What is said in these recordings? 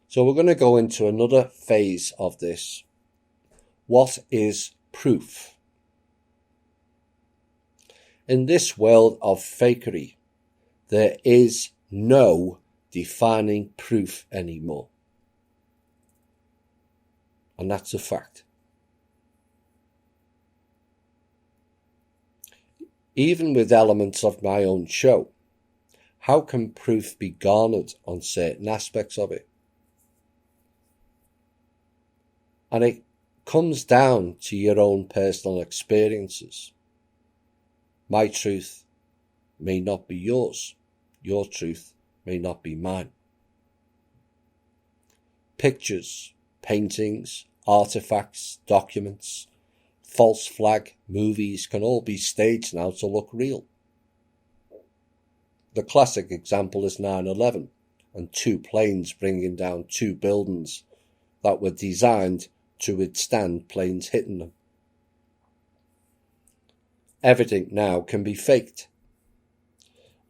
So we're going to go into another phase of this. What is proof? In this world of fakery, there is no defining proof anymore. And that's a fact. Even with elements of my own show, how can proof be garnered on certain aspects of it? And it comes down to your own personal experiences. My truth may not be yours. Your truth may not be mine. Pictures, paintings, artifacts, documents, false flag movies can all be staged now to look real. The classic example is 9/11 and two planes bringing down two buildings that were designed to withstand planes hitting them. Everything now can be faked.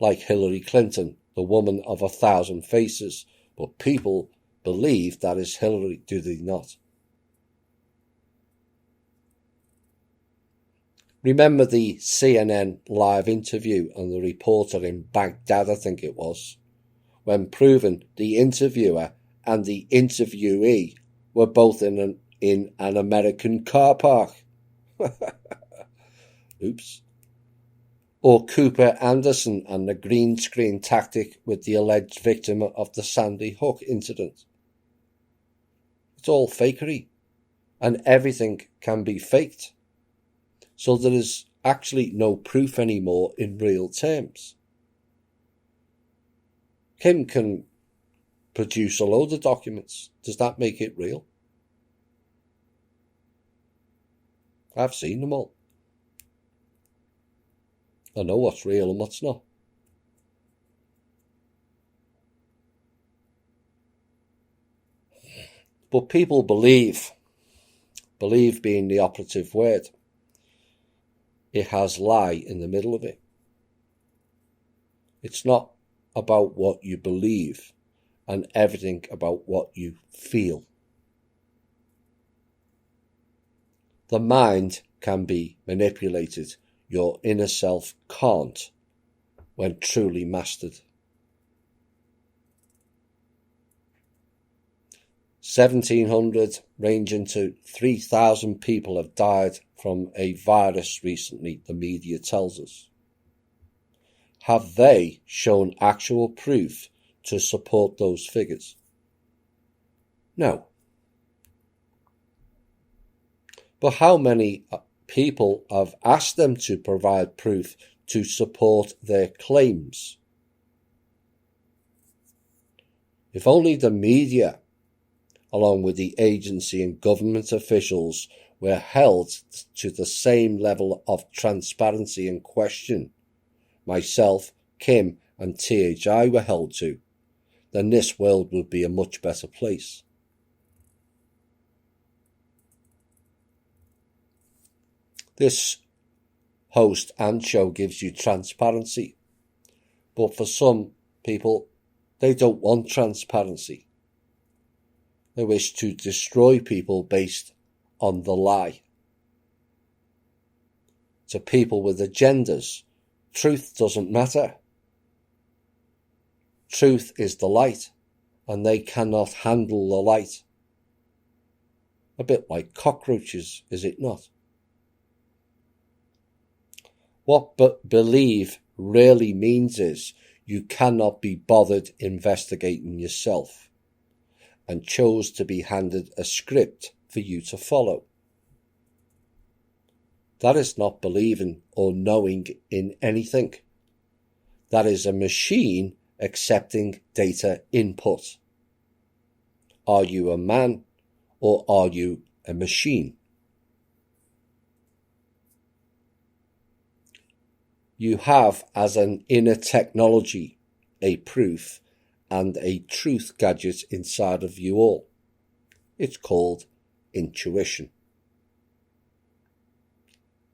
Like Hillary Clinton, the woman of 1,000 faces, but people believe that is Hillary, do they not? Remember the CNN live interview and the reporter in Baghdad, I think it was, when proven the interviewer and the interviewee were both in an American car park. Oops. Or Cooper Anderson and the green screen tactic with the alleged victim of the Sandy Hook incident. It's all fakery, and everything can be faked. So there is actually no proof anymore in real terms. Kim can produce a load of documents. Does that make it real? I've seen them all. I know what's real and what's not. But people believe being the operative word. It has lie in the middle of it. It's not about what you believe and everything about what you feel. The mind can be manipulated. Your inner self can't when truly mastered. 1,700 ranging to 3,000 people have died from a virus recently, the media tells us. Have they shown actual proof to support those figures? No. But how many people have asked them to provide proof to support their claims? If only the media, along with the agency and government officials, were held to the same level of transparency and question myself, Kim and THI were held to, then this world would be a much better place. This host and show gives you transparency, but for some people, they don't want transparency. They wish to destroy people based on the lie. To people with agendas, truth doesn't matter. Truth is the light, and they cannot handle the light. A bit like cockroaches, is it not? What believe really means is you cannot be bothered investigating yourself, and chose to be handed a script for you to follow. That is not believing or knowing in anything. That is a machine accepting data input. Are you a man or are you a machine? You have as an inner technology a proof and a truth gadget inside of you all. It's called intuition.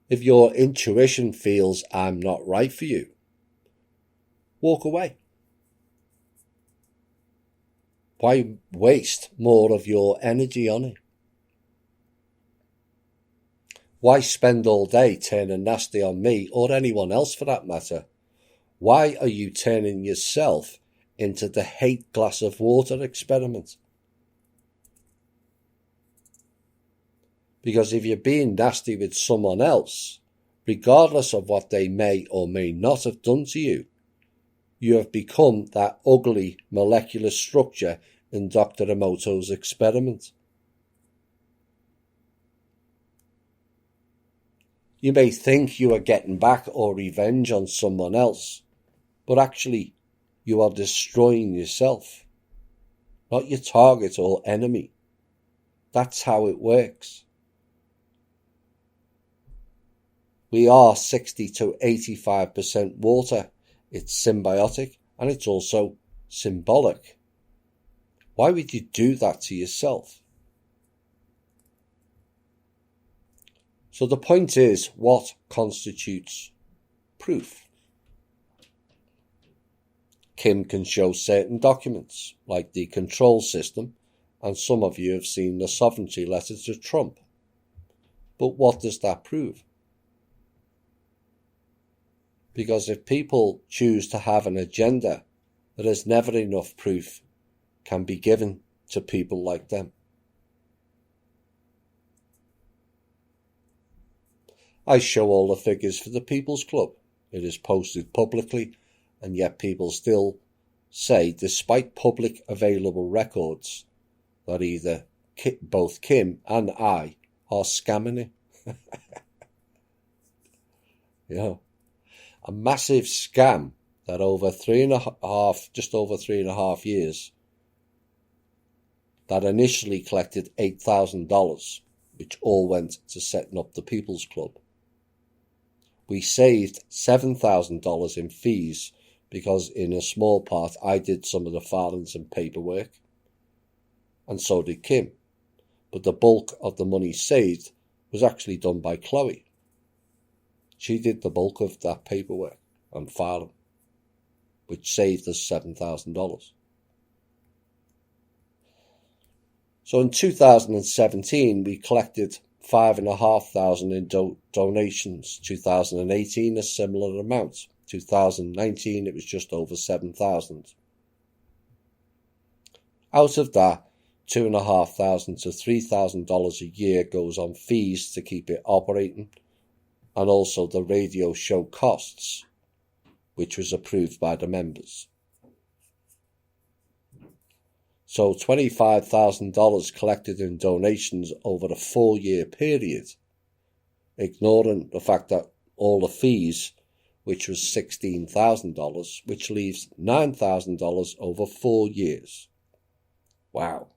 If your intuition feels I'm not right for you, walk away. Why waste more of your energy on it? Why spend all day turning nasty on me, or anyone else for that matter? Why are you turning yourself into the hate glass of water experiment? Because if you're being nasty with someone else, regardless of what they may or may not have done to you, you have become that ugly molecular structure in Dr. Emoto's experiment. You may think you are getting back or revenge on someone else, but actually you are destroying yourself, not your target or enemy. That's how it works. We are 60 to 85% water. It's symbiotic and it's also symbolic. Why would you do that to yourself? So the point is, what constitutes proof? Kim can show certain documents, like the control system, and some of you have seen the sovereignty letter to Trump. But what does that prove? Because if people choose to have an agenda, there is never enough proof can be given to people like them. I show all the figures for the People's Club. It is posted publicly, and yet people still say, despite public available records, that either both Kim and I are scamming it. A massive scam that over just over 3.5 years, that initially collected $8,000, which all went to setting up the People's Club. We saved $7,000 in fees because in a small part I did some of the filings and paperwork, and so did Kim. But the bulk of the money saved was actually done by Chloe. She did the bulk of that paperwork and filing, which saved us $7,000. So in 2017, we collected $5,500 in donations. 2018, a similar amount. 2019, it was just over $7,000. Out of that, $2,500 to $3,000 a year goes on fees to keep it operating, and also the radio show costs, which was approved by the members. So $25,000 collected in donations over a 4-year period, ignoring the fact that all the fees, which was $16,000, which leaves $9,000 over 4 years. Wow.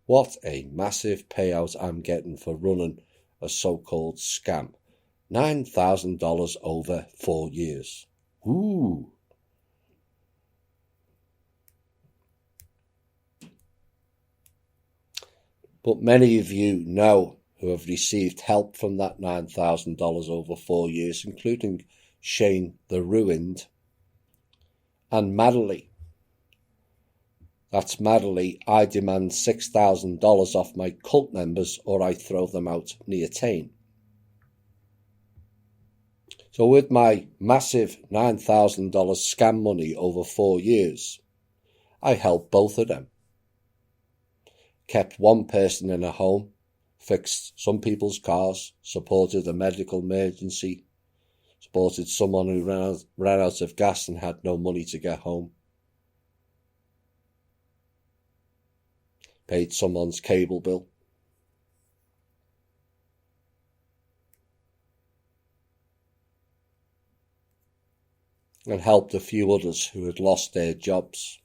What a massive payout I'm getting for running a so-called scam. $9,000 over 4 years. Ooh. But many of you know who have received help from that $9,000 over 4 years, including Shane the Ruined and Madeley. That's Madeley. I demand $6,000 off my cult members or I throw them out near Tain. So with my massive $9,000 scam money over 4 years, I helped both of them. Kept one person in a home, fixed some people's cars, supported a medical emergency, supported someone who ran out of gas and had no money to get home, paid someone's cable bill. And helped a few others who had lost their jobs,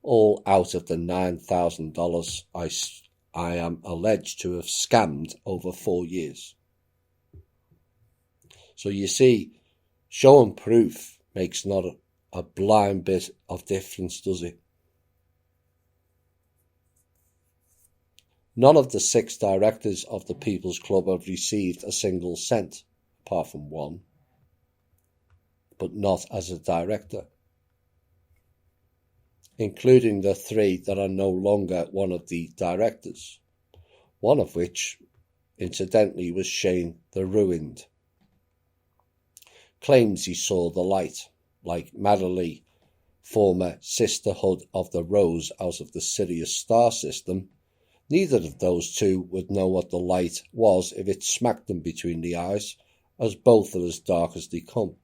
all out of the $9,000 I am alleged to have scammed over 4 years. So you see, showing proof makes not a blind bit of difference, does it? None of the 6 directors of the People's Club have received a single cent, apart from one, but not as a director. including the 3 that are no longer one of the directors, one of which, incidentally, was Shane the Ruined. Claims he saw the light, like Madderley, former Sisterhood of the Rose out of the Sirius star system. Neither of those 2 would know what the light was if it smacked them between the eyes, as both are as dark as they come.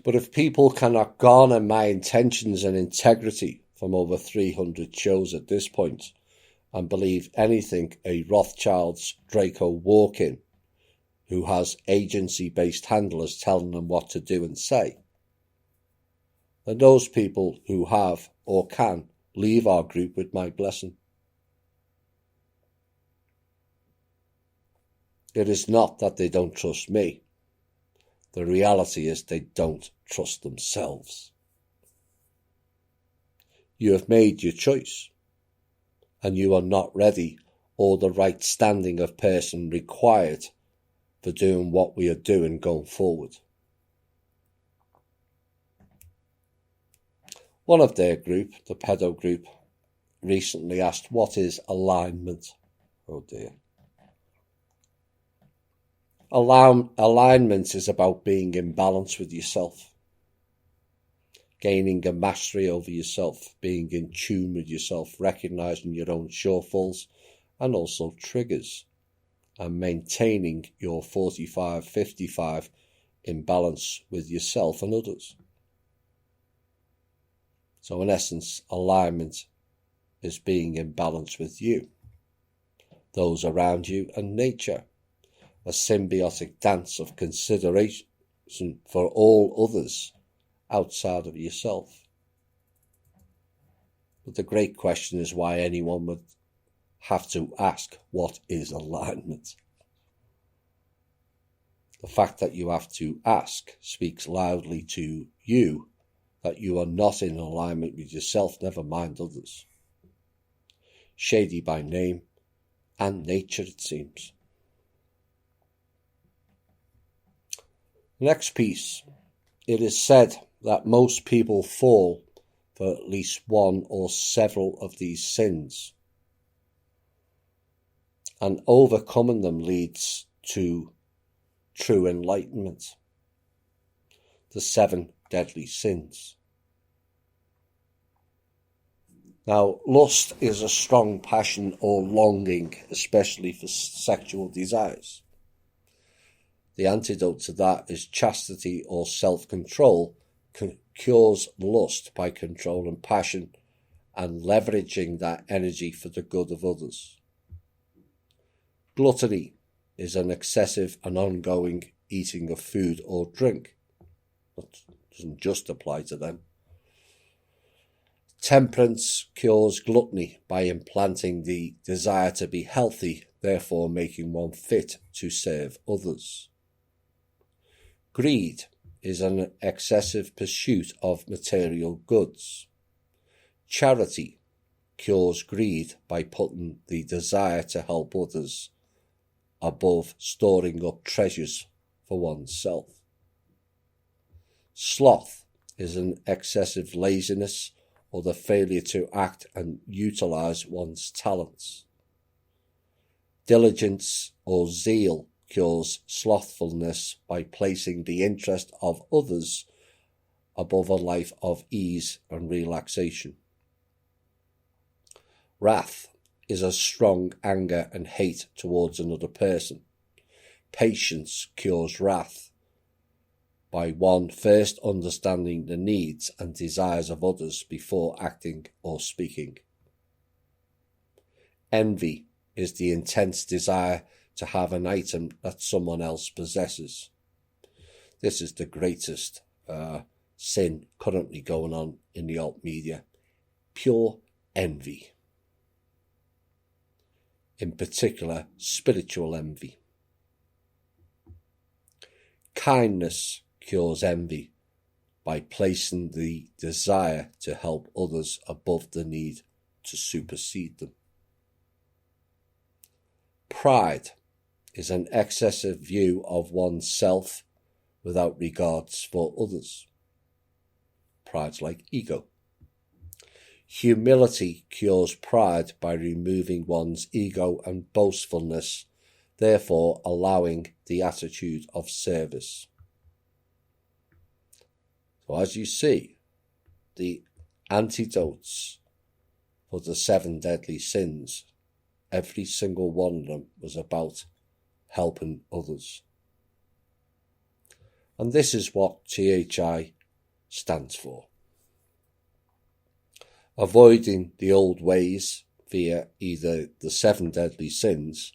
But if people cannot garner my intentions and integrity from over 300 shows at this point, and believe anything a Rothschild's Draco walk-in, who has agency-based handlers telling them what to do and say, then those people who have or can leave our group with my blessing. It is not that they don't trust me. The reality is they don't trust themselves. You have made your choice, and you are not ready or the right standing of person required for doing what we are doing going forward. One of their group, the pedo group, recently asked, what is alignment? Oh dear. Alignment is about being in balance with yourself, gaining a mastery over yourself, being in tune with yourself, recognizing your own shortfalls and also triggers, and maintaining your 45-55 in balance with yourself and others. So in essence, alignment is being in balance with you, those around you, and nature, a symbiotic dance of consideration for all others outside of yourself. But the great question is why anyone would have to ask, what is alignment? The fact that you have to ask speaks loudly to you that you are not in alignment with yourself, never mind others. Shady by name and nature, it seems. Next piece. It is said that most people fall for at least one or several of these sins, and overcoming them leads to true enlightenment. The 7 deadly sins. Now, lust is a strong passion or longing, especially for sexual desires. The antidote to that is chastity or self-control cures lust by controlling passion and leveraging that energy for the good of others. Gluttony is an excessive and ongoing eating of food or drink. That doesn't just apply to them. Temperance cures gluttony by implanting the desire to be healthy, therefore making one fit to serve others. Greed is an excessive pursuit of material goods. Charity cures greed by putting the desire to help others above storing up treasures for oneself. Sloth is an excessive laziness or the failure to act and utilize one's talents. Diligence or zeal cures slothfulness by placing the interest of others above a life of ease and relaxation. Wrath is a strong anger and hate towards another person. Patience cures wrath by one first understanding the needs and desires of others before acting or speaking. Envy is the intense desire to have an item that someone else possesses. This is the greatest sin currently going on in the alt media. Pure envy. In particular, spiritual envy. Kindness cures envy by placing the desire to help others above the need to supersede them. Pride is an excessive view of oneself without regards for others. pride's like ego. Humility cures pride by removing one's ego and boastfulness, therefore allowing the attitude of service. So as you see, the antidotes for the 7 deadly sins, every single one of them was about helping others. And this is what THI stands for. Avoiding the old ways via either the 7 deadly sins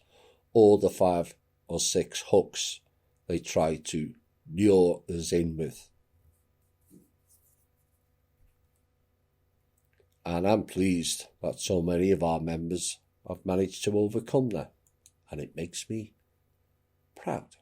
or the 5 or 6 hooks they try to lure us in with. And I'm pleased that so many of our members have managed to overcome that, and it makes me proud.